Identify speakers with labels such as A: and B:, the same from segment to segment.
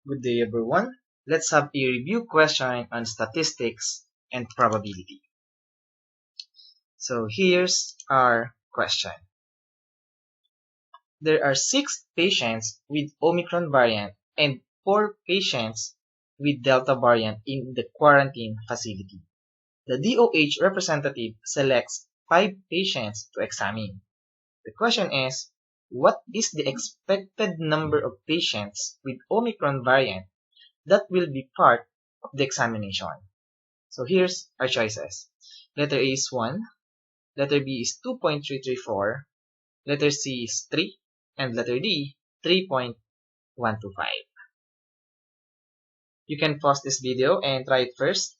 A: Good day, everyone. Let's have a review question on statistics and probability. So here's our question. There are 6 patients with Omicron variant and 4 patients with Delta variant in the quarantine facility. The DOH representative selects 5 patients to examine. The question is, what is the expected number of patients with Omicron variant that will be part of the examination? So here's our choices. Letter A is 1, letter B is 2.334, letter C is 3, and letter D, 3.125. You can pause this video and try it first,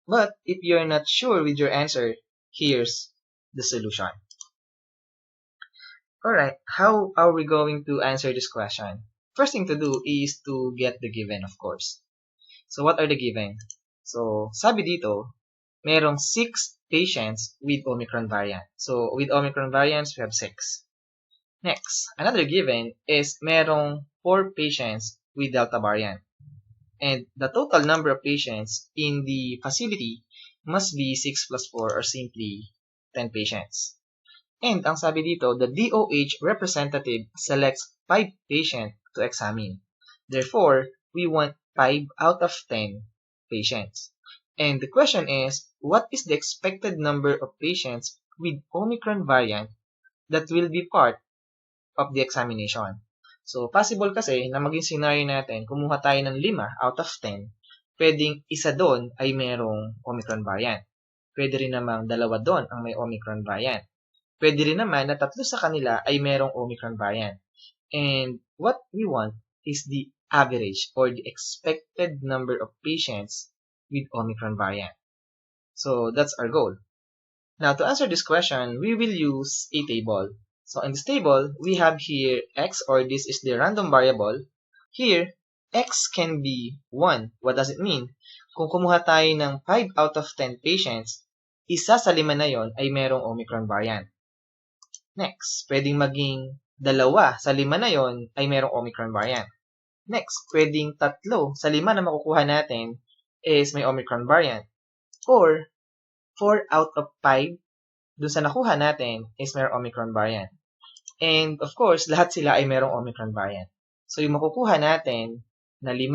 A: but if you're not sure with your answer, here's the solution. Alright, how are we going to answer this question? First thing to do is to get the given, of course. So what are the given? So sabi dito, merong 6 patients with Omicron variant. So with Omicron variants, we have 6. Next, another given is merong 4 patients with Delta variant. And the total number of patients in the facility must be 6 plus 4 or simply 10 patients. And ang sabi dito, the DOH representative selects 5 patients to examine. Therefore, we want 5 out of 10 patients. And the question is, what is the expected number of patients with Omicron variant that will be part of the examination? So, possible kasi na maging scenario natin, kumuha tayo ng 5 out of 10, pwedeng isa doon ay merong Omicron variant. Pwede rin namang 2 doon ang may Omicron variant. Pwede rin naman na 3 sa kanila ay merong Omicron variant. And what we want is the average or the expected number of patients with Omicron variant. So that's our goal. Now to answer this question, we will use a table. So in this table, we have here x, or this is the random variable. Here, x can be 1. What does it mean? Kung kumuha tayo ng 5 out of 10 patients, isa sa 5 na yon ay merong Omicron variant. Next, pwedeng maging 2 sa 5 na yon ay merong Omicron variant. Next, pwedeng 3 sa 5 na makukuha natin is may Omicron variant. Or, 4 out of 5 dun sa nakuha natin is merong Omicron variant. And of course, lahat sila ay merong Omicron variant. So, yung makukuha natin na 5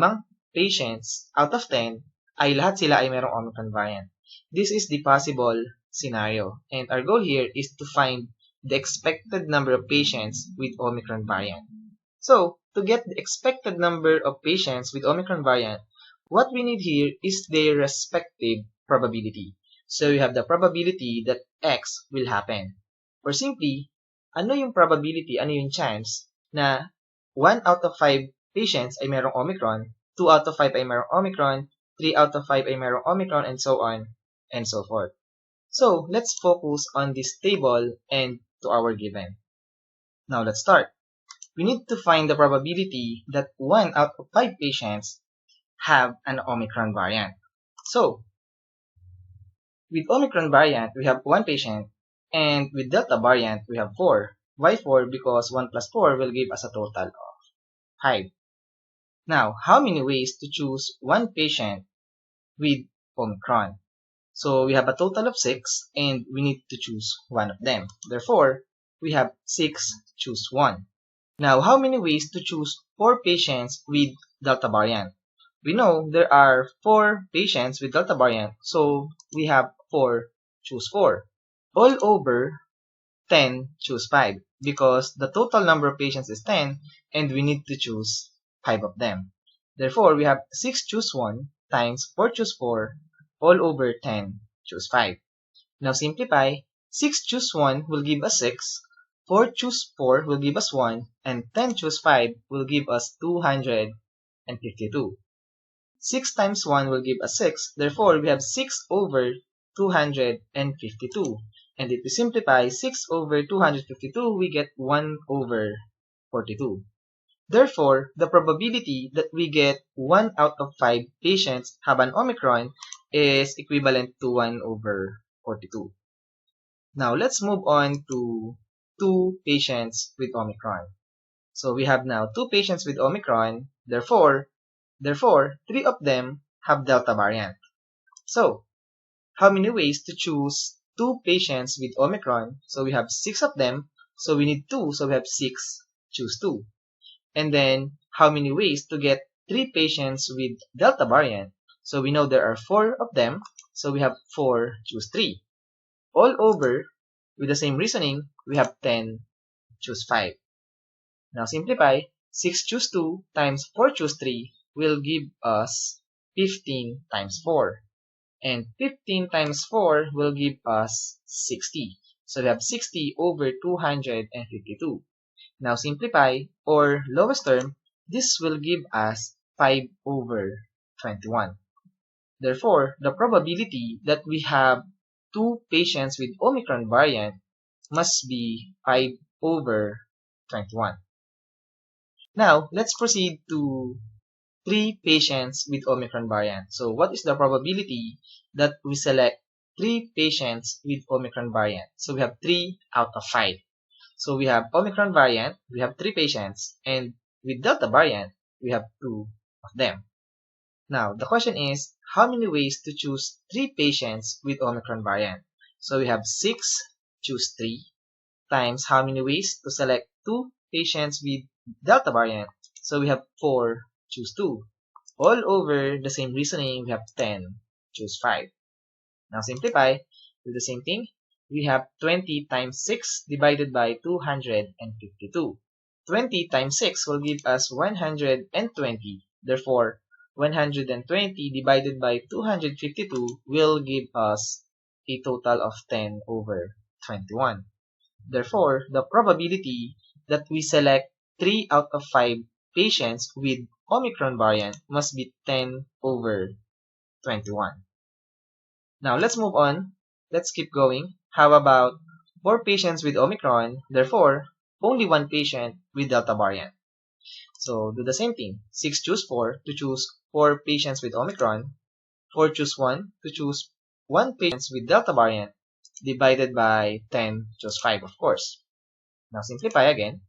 A: patients out of 10 ay lahat sila ay merong Omicron variant. This is the possible scenario. And our goal here is to find the expected number of patients with Omicron variant. So, to get the expected number of patients with Omicron variant, what we need here is their respective probability. So, we have the probability that X will happen. Or simply, ano yung probability, ano yung chance na 1 out of 5 patients ay merong Omicron, 2 out of 5 ay merong Omicron, 3 out of 5 ay merong Omicron, and so on and so forth. So, let's focus on this table and to our given. Now, let's start. We need to find the probability that 1 out of 5 patients have an Omicron variant. So, with Omicron variant, we have 1 patient, and with Delta variant, we have 4. Why 4? Because 1 plus 4 will give us a total of 5. Now, how many ways to choose 1 patient with Omicron? So, we have a total of 6, and we need to choose 1 of them. Therefore, we have 6, choose 1. Now, how many ways to choose 4 patients with Delta variant? We know there are 4 patients with Delta variant, so we have 4, choose 4. All over 10, choose 5, because the total number of patients is 10, and we need to choose 5 of them. Therefore, we have 6, choose 1, times 4, choose 4, all over 10, choose 5. Now simplify, 6 choose 1 will give us 6, 4 choose 4 will give us 1, and 10 choose 5 will give us 252. 6 times 1 will give us 6, therefore we have 6 over 252. And if we simplify 6 over 252, we get 1 over 42. Therefore, the probability that we get 1 out of 5 patients have an Omicron is equivalent to 1 over 42. Now, let's move on to 2 patients with Omicron. So, we have now 2 patients with Omicron. Therefore, Therefore, 3 of them have Delta variant. So, how many ways to choose 2 patients with Omicron? So we have 6 of them. So we need 2. So we have 6. Choose 2. And then, how many ways to get 3 patients with Delta variant? So we know there are 4 of them. So we have 4. Choose 3. All over, with the same reasoning, we have 10. Choose 5. Now simplify. 6 choose 2 times 4 choose 3 will give us 15 times 4. And 15 times 4 will give us 60. So we have 60 over 252. Now simplify, or lowest term, this will give us 5 over 21. Therefore, the probability that we have 2 patients with Omicron variant must be 5 over 21. Now, let's proceed to 3 patients with Omicron variant. So, what is the probability that we select 3 patients with Omicron variant? So, we have 3 out of 5. So, we have Omicron variant, we have 3 patients, and with Delta variant, we have 2 of them. Now, the question is, how many ways to choose 3 patients with Omicron variant? So, we have 6, choose 3, times how many ways to select 2 patients with Delta variant? So, we have 4, choose 2. All over the same reasoning, we have 10, choose 5. Now, simplify, do the same thing. We have 20 times 6 divided by 252. 20 times 6 will give us 120. Therefore, 120 divided by 252 will give us a total of 10 over 21. Therefore, the probability that we select 3 out of 5 patients with Omicron variant must be 10 over 21. Now, let's move on. Let's keep going. How about 4 patients with Omicron, therefore, only 1 patient with Delta variant? So, do the same thing. 6 choose 4 to choose 4 patients with Omicron. 4 choose 1 to choose 1 patient with Delta variant, divided by 10 choose 5, of course. Now, simplify again.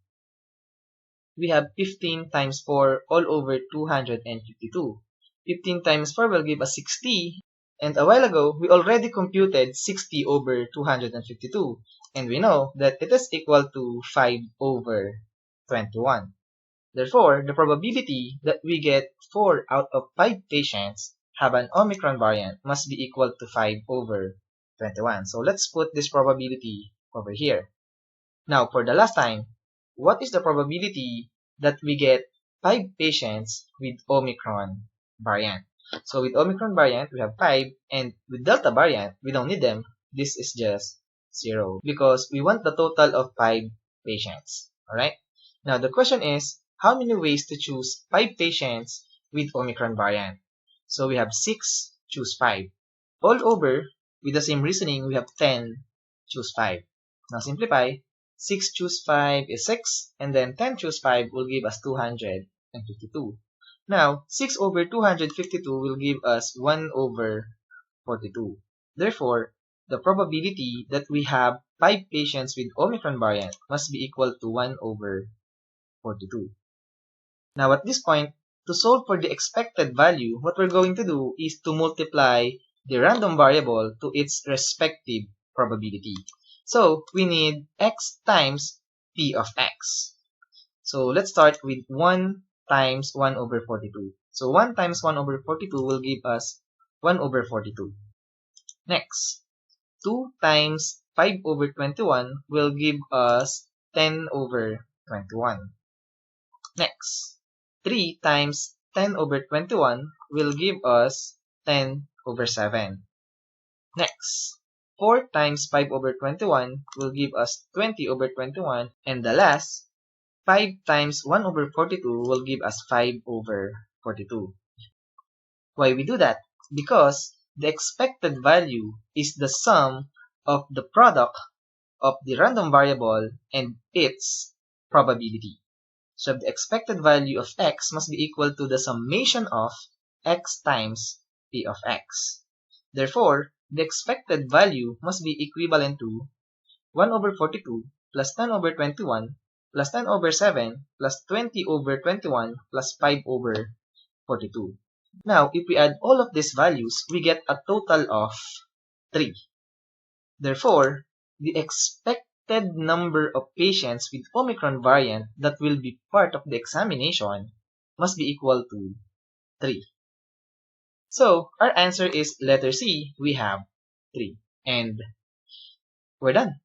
A: We have 15 times 4 all over 252. 15 times 4 will give us 60. And a while ago, we already computed 60 over 252. And we know that it is equal to 5 over 21. Therefore, the probability that we get 4 out of 5 patients have an Omicron variant must be equal to 5 over 21. So let's put this probability over here. Now, for the last time, what is the probability that we get 5 patients with Omicron variant? So with Omicron variant, we have 5, and with Delta variant, we don't need them. This is just 0 because we want the total of 5 patients. Alright? Now, the question is, how many ways to choose 5 patients with Omicron variant? So we have 6, choose 5. All over, with the same reasoning, we have 10, choose 5. Now, simplify. 6 choose 5 is 6, and then 10 choose 5 will give us 252. Now, 6 over 252 will give us 1 over 42. Therefore, the probability that we have 5 patients with Omicron variant must be equal to 1 over 42. Now, at this point, to solve for the expected value, what we're going to do is to multiply the random variable to its respective probability. So, we need x times p of x. So, let's start with 1 times 1 over 42. So, 1 times 1 over 42 will give us 1 over 42. Next, 2 times 5 over 21 will give us 10 over 21. Next, 3 times 10 over 21 will give us 10 over 7. Next, 4 times 5 over 21 will give us 20 over 21. And the last, 5 times 1 over 42 will give us 5 over 42. Why we do that? Because the expected value is the sum of the product of the random variable and its probability. So the expected value of x must be equal to the summation of x times p of x. Therefore, the expected value must be equivalent to 1 over 42 plus 10 over 21 plus 10 over 7 plus 20 over 21 plus 5 over 42. Now, if we add all of these values, we get a total of 3. Therefore, the expected number of patients with Omicron variant that will be part of the examination must be equal to 3. So, our answer is letter C, we have 3. And we're done.